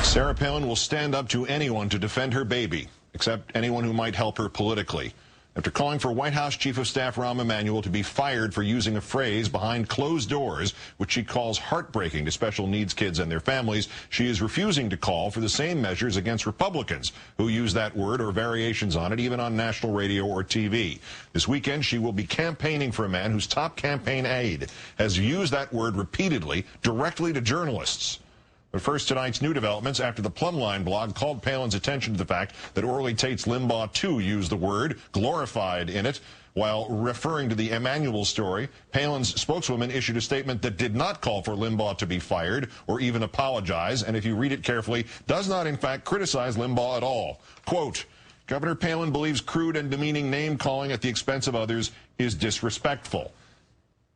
Sarah Palin will stand up to anyone to defend her baby, except anyone who might help her politically. After calling for White House Chief of Staff Rahm Emanuel to be fired for using a phrase behind closed doors, which she calls heartbreaking to special needs kids and their families, she is refusing to call for the same measures against Republicans who use that word or variations on it, even on national radio or TV. This weekend, she will be campaigning for a man whose top campaign aide has used that word repeatedly directly to journalists. But first, tonight's new developments after the Plumline blog called Palin's attention to the fact that Orly Tate's Limbugh, too, used the word, glorified in it. While referring to the Emanuel story, Palin's spokeswoman issued a statement that did not call for Limbugh to be fired or even apologize, and if you read it carefully, does not, in fact, criticize Limbugh at all. Quote, Governor Palin believes crude and demeaning name-calling at the expense of others is disrespectful,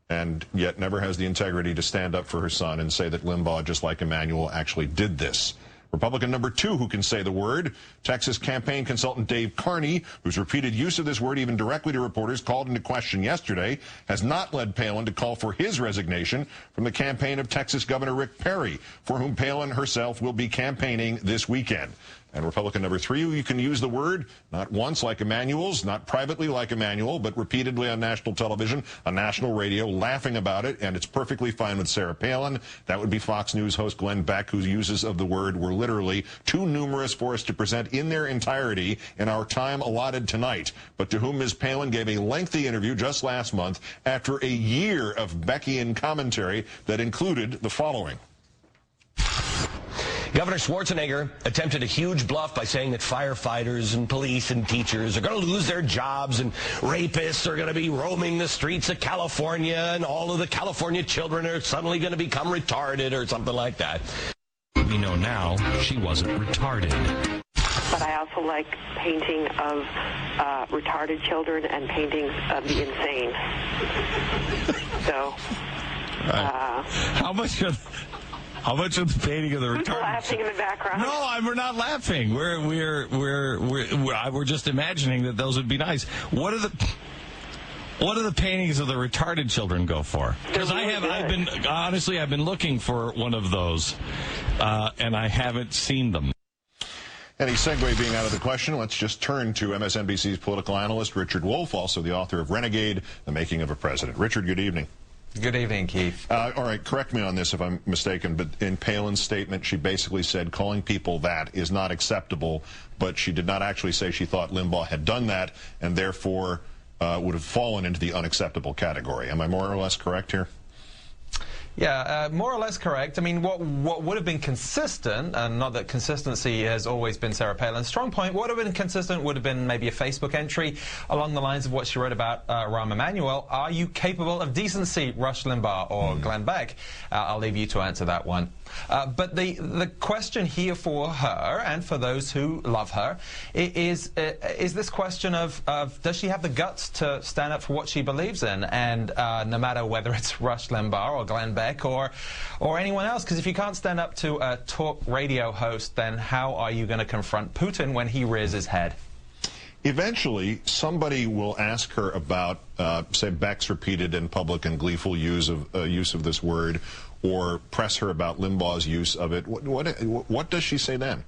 and yet never has the integrity to stand up for her son and say that Limbugh, just like Emanuel, actually did this. Republican number 2 who can say the word, Texas campaign consultant Dave Carney, whose repeated use of this word even directly to reporters called into question yesterday, has not led Palin to call for his resignation from the campaign of Texas Governor Rick Perry, for whom Palin herself will be campaigning this weekend. And Republican number 3, you can use the word, not once like Emanuel's, not privately like Emanuel, but repeatedly on national television, on national radio, laughing about it, and it's perfectly fine with Sarah Palin. That would be Fox News host Glenn Beck, whose uses of the word were literally too numerous for us to present in their entirety in our time allotted tonight, but to whom Ms. Palin gave a lengthy interview just last month after a year of Beckian commentary that included the following. Governor Schwarzenegger attempted a huge bluff by saying that firefighters and police and teachers are going to lose their jobs and rapists are going to be roaming the streets of California and all of the California children are suddenly going to become retarded or something like that. We know now she wasn't retarded. But I also like painting of retarded children and paintings of the insane. So, How much of the painting of the retarded? People laughing in the background. No, we're not laughing. We're just imagining that those would be nice. What do the paintings of the retarded children go for? Because I've been looking for one of those, and I haven't seen them. Any segue being out of the question, let's just turn to MSNBC's political analyst Richard Wolffe, also the author of Renegade: The Making of a President. Richard, good evening. Good evening, Keith. All right, correct me on this if I'm mistaken, but in Palin's statement, she basically said calling people that is not acceptable, but she did not actually say she thought Limbugh had done that and therefore would have fallen into the unacceptable category. Am I more or less correct here? Yeah, more or less correct. I mean, what would have been consistent, and not that consistency has always been Sarah Palin's strong point, what would have been consistent would have been maybe a Facebook entry along the lines of what she wrote about Rahm Emanuel. Are you capable of decency, Rush Limbaugh or Glenn Beck? I'll leave you to answer that one. But the question here for her and for those who love her is this question of does she have the guts to stand up for what she believes in? And no matter whether it's Rush Limbaugh or Glenn Beck or anyone else, because if you can't stand up to a talk radio host, then how are you going to confront Putin when he rears his head? Eventually, somebody will ask her about, say, Beck's repeated and public and gleeful use of this word, or press her about Limbaugh's use of it. What does she say then?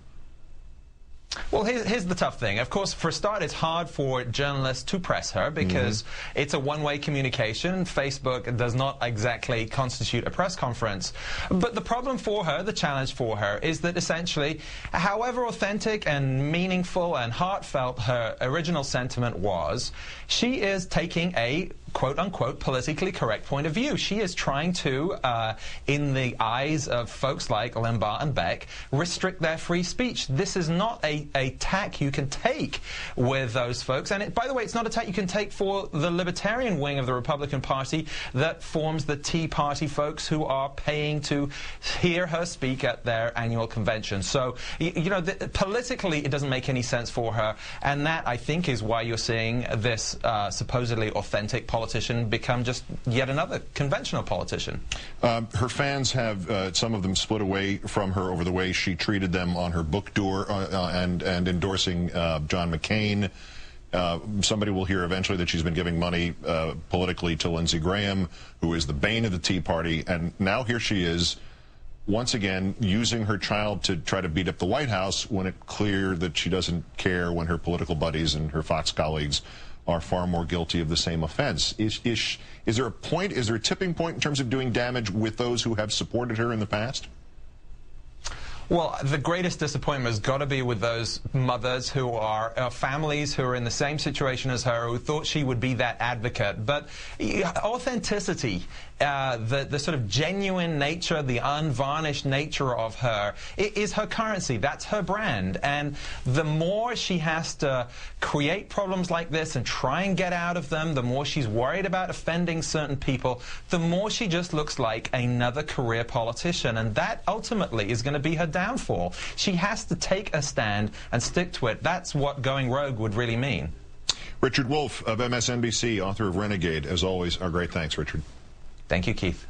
Well, here's the tough thing. Of course, for a start, it's hard for journalists to press her because it's a one-way communication. Facebook does not exactly constitute a press conference. But the problem for her, the challenge for her, is that essentially, however authentic and meaningful and heartfelt her original sentiment was, she is taking a quote-unquote politically correct point of view. She is trying to, in the eyes of folks like Limbugh and Beck, restrict their free speech. This is not a tack you can take with those folks. And by the way, it's not a tack you can take for the libertarian wing of the Republican Party that forms the Tea Party folks who are paying to hear her speak at their annual convention. So, you know, politically, it doesn't make any sense for her. And that, I think, is why you're seeing this supposedly authentic politician become just yet another conventional politician. Her fans have, some of them split away from her over the way she treated them on her book tour and endorsing John McCain. Somebody will hear eventually that she's been giving money politically to Lindsey Graham, who is the bane of the Tea Party, and now here she is once again, using her child to try to beat up the White House when it's clear that she doesn't care when her political buddies and her Fox colleagues are far more guilty of the same offense. Is there a point, is there a tipping point in terms of doing damage with those who have supported her in the past? Well, the greatest disappointment has got to be with those mothers who are families who are in the same situation as her, who thought she would be that advocate. But authenticity, the sort of genuine nature, the unvarnished nature of her, is her currency. That's her brand. And the more she has to create problems like this and try and get out of them, the more she's worried about offending certain people, the more she just looks like another career politician. And that ultimately is going to be her downfall. She has to take a stand and stick to it. That's what going rogue would really mean. Richard Wolffe of MSNBC, author of Renegade, as always, our great thanks, Richard. Thank you, Keith.